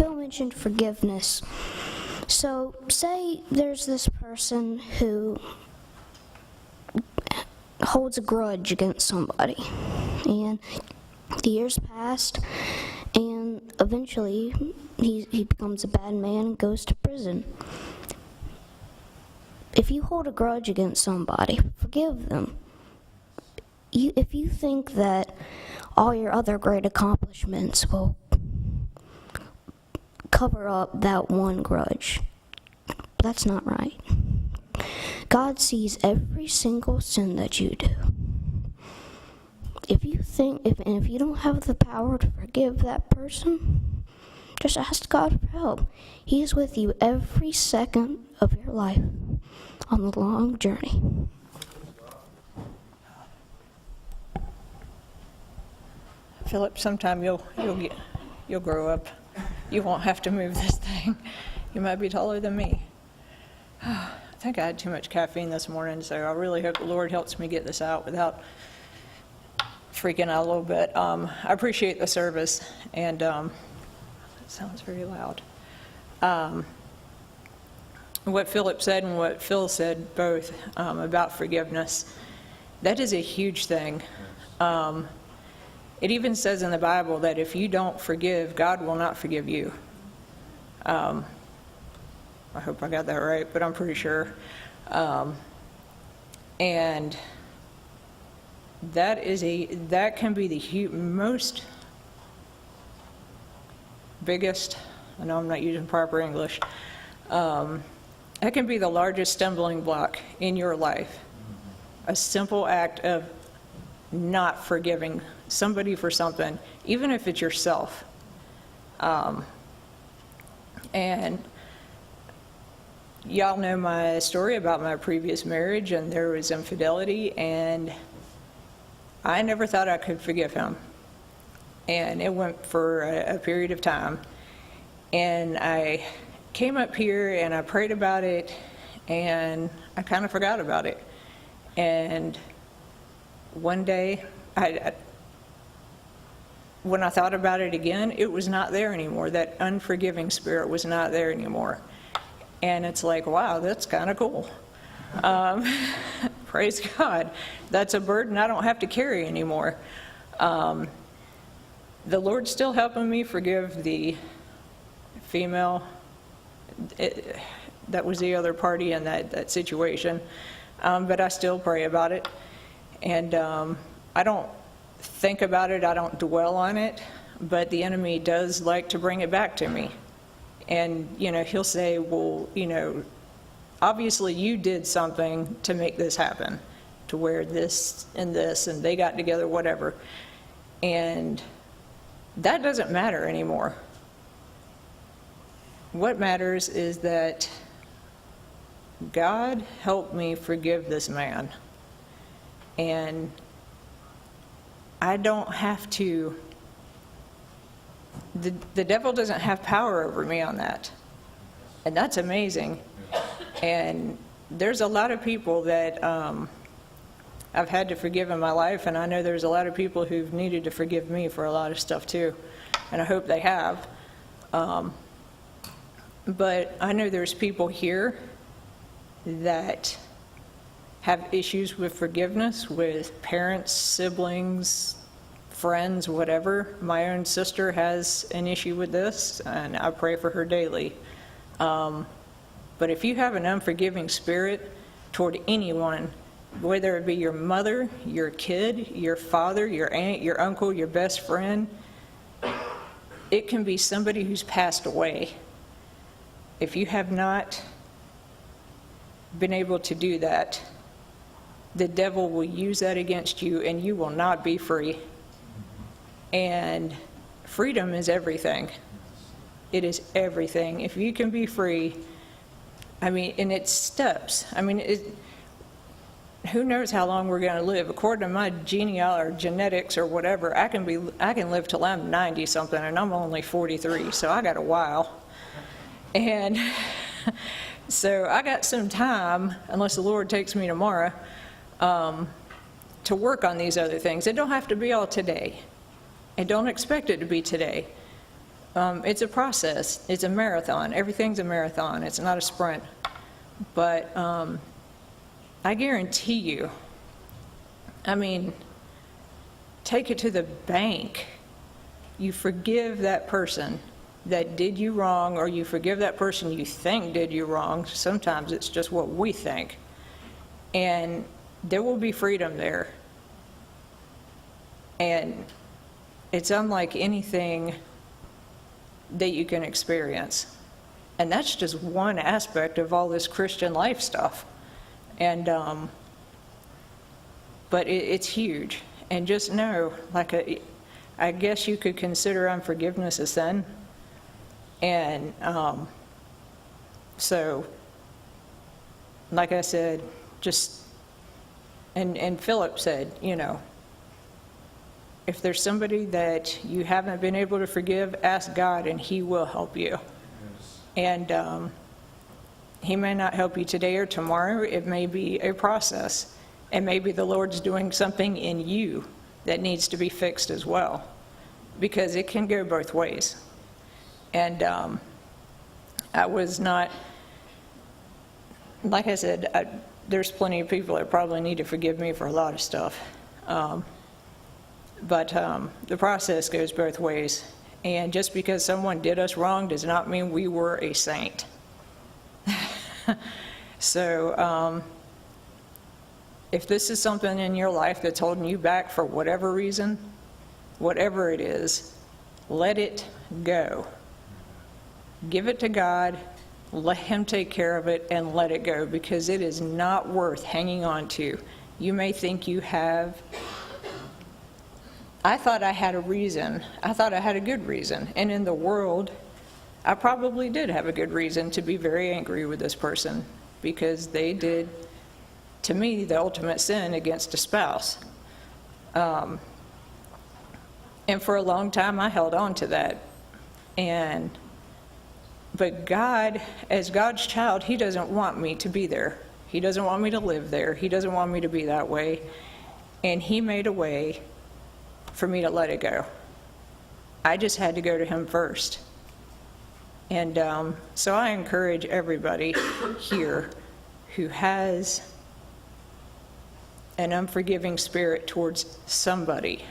Phil mentioned forgiveness. So say there's this person who holds a grudge against somebody, and the years passed, and eventually he becomes a bad man and goes to prison. If you hold a grudge against somebody, forgive them. If you think that all your other great accomplishments will cover up that one grudge, that's not right. God sees every single sin that you do. If you don't have the power to forgive that person, just ask God for help. He is with you every second of your life on the long journey. Phillip, sometime you'll grow up. You won't have to move this thing. You might be taller than me. I think I had too much caffeine this morning, so I really hope the Lord helps me get this out without freaking out a little bit. I appreciate the service, and it sounds very loud. What Phillip said and what Phil said both about forgiveness, that is a huge thing. It even says in the Bible that if you don't forgive, God will not forgive you. I hope I got that right, but I'm pretty sure. And that can be the most biggest, I know I'm not using proper English, that can be the largest stumbling block in your life. A simple act of not forgiving somebody for something, even if it's yourself. And y'all know my story about my previous marriage, and there was infidelity, and I never thought I could forgive him. And it went for a period of time. And I came up here and I prayed about it, and I kind of forgot about it. And one day, when I thought about it again, it was not there anymore. That unforgiving spirit was not there anymore. And it's like, wow, that's kind of cool. Praise God. That's a burden I don't have to carry anymore. The Lord's still helping me forgive the female that was the other party in that situation. But I still pray about it. And I don't think about it, I don't dwell on it, but the enemy does like to bring it back to me. And, he'll say, well, obviously you did something to make this happen, to where this, and they got together, whatever. And that doesn't matter anymore. What matters is that God helped me forgive this man. And I don't have to, the devil doesn't have power over me on that. And that's amazing. And there's a lot of people that I've had to forgive in my life, and I know there's a lot of people who've needed to forgive me for a lot of stuff too. And I hope they have. But I know there's people here that have issues with forgiveness with parents, siblings, friends, whatever. My own sister has an issue with this, and I pray for her daily. But if you have an unforgiving spirit toward anyone, whether it be your mother, your kid, your father, your aunt, your uncle, your best friend, it can be somebody who's passed away. If you have not been able to do that, the devil will use that against you, and you will not be free. And freedom is everything. It is everything. If you can be free, and it's steps. Who knows how long we're going to live? According to my genealogy or genetics or whatever, I can live till I'm 90 something, and I'm only 43, so I got a while. And so I got some time, unless the Lord takes me tomorrow, to work on these other things. It don't have to be all today. And don't expect it to be today. It's a process. It's a marathon. Everything's a marathon. It's not a sprint. But I guarantee you, I mean, take it to the bank. You forgive that person that did you wrong, or you forgive that person you think did you wrong. Sometimes it's just what we think. And there will be freedom there. And it's unlike anything that you can experience. And that's just one aspect of all this Christian life stuff. And, but it's huge. And just know, I guess you could consider unforgiveness a sin. And so, like I said, and Phillip said, you know, if there's somebody that you haven't been able to forgive, ask God and He will help you. Yes. And He may not help you today or tomorrow. It may be a process. And maybe the Lord's doing something in you that needs to be fixed as well. Because it can go both ways. And I was not, like I said, there's plenty of people that probably need to forgive me for a lot of stuff. But the process goes both ways. And just because someone did us wrong does not mean we were a saint. So if this is something in your life that's holding you back for whatever reason, whatever it is, let it go. Give it to God, let Him take care of it, and let it go, because it is not worth hanging on to. You may think you have. I thought I had a reason. I thought I had a good reason. And in the world, I probably did have a good reason to be very angry with this person, because they did, to me, the ultimate sin against a spouse. And for a long time, I held on to that. But God, as God's child, He doesn't want me to be there. He doesn't want me to live there. He doesn't want me to be that way. And He made a way for me to let it go. I just had to go to Him first. And so I encourage everybody here who has an unforgiving spirit towards somebody,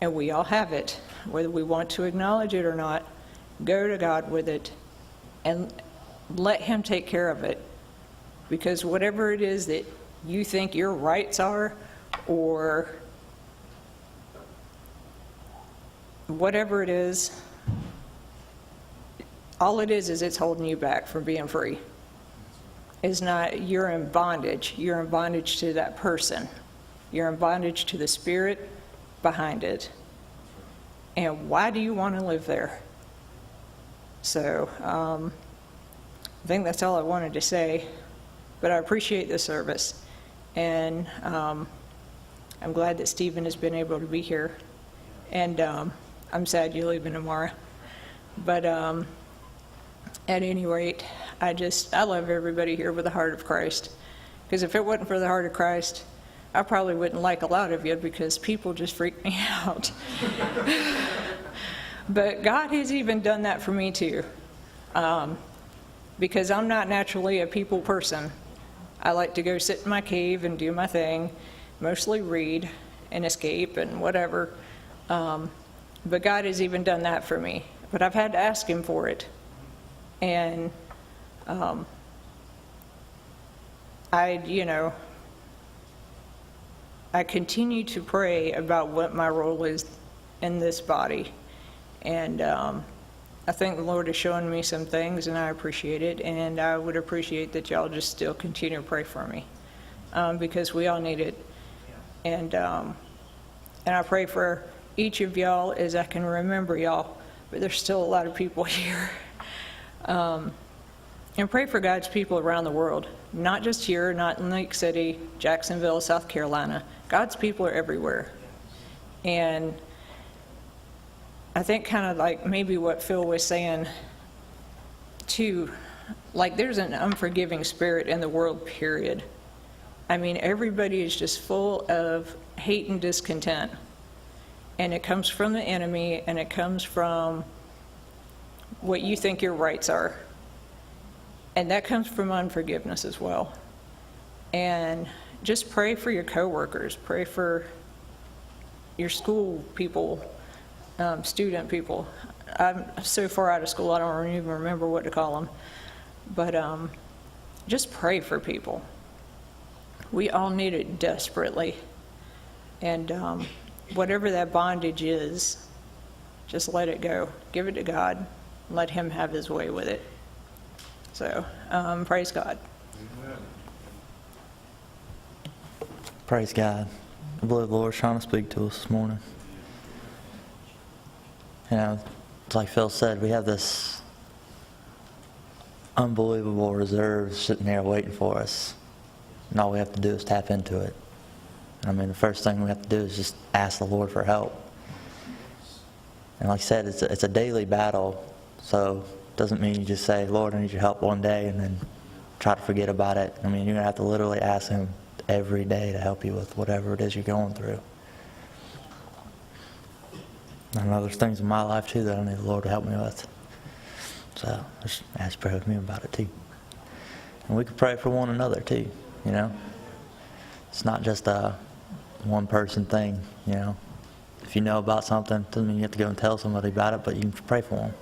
and we all have it, whether we want to acknowledge it or not, go to God with it and let Him take care of it. Because whatever it is that you think your rights are, or whatever it is, all it is it's holding you back from being free. It's not, you're in bondage. You're in bondage to that person. You're in bondage to the spirit behind it. And why do you want to live there? So I think that's all I wanted to say. But I appreciate the service. And I'm glad that Stephen has been able to be here. And I'm sad you're leaving tomorrow. But at any rate, I love everybody here with the heart of Christ. Because if it wasn't for the heart of Christ, I probably wouldn't like a lot of you, because people just freak me out. But God has even done that for me too. Because I'm not naturally a people person. I like to go sit in my cave and do my thing, mostly read and escape and whatever. But God has even done that for me. But I've had to ask Him for it. And I continue to pray about what my role is in this body. And I think the Lord is showing me some things, and I appreciate it. And I would appreciate that y'all just still continue to pray for me, because we all need it. And I pray for each of y'all as I can remember y'all, but there's still a lot of people here. And pray for God's people around the world, not just here, not in Lake City, Jacksonville, South Carolina. God's people are everywhere. And I think kind of like maybe what Phil was saying too, like there's an unforgiving spirit in the world, period. I mean, everybody is just full of hate and discontent. And it comes from the enemy, and it comes from what you think your rights are. And that comes from unforgiveness as well. And just pray for your coworkers, pray for your school people, student people. I'm so far out of school, I don't even remember what to call them. But just pray for people. We all need it desperately. And whatever that bondage is, just let it go. Give it to God. Let Him have His way with it. So, praise God. Praise God. I believe the Lord's trying to speak to us this morning. You know, it's like Phil said, we have this unbelievable reserve sitting there waiting for us. And all we have to do is tap into it. I mean, the first thing we have to do is just ask the Lord for help. And like I said, it's a daily battle. So it doesn't mean you just say, Lord, I need your help one day and then try to forget about it. I mean, you're going to have to literally ask Him every day to help you with whatever it is you're going through. I know there's things in my life too that I need the Lord to help me with. So just ask prayer with me about it too. And we can pray for one another too, you know. It's not just a one person thing, you know. If you know about something, doesn't mean you have to go and tell somebody about it, but you can pray for them.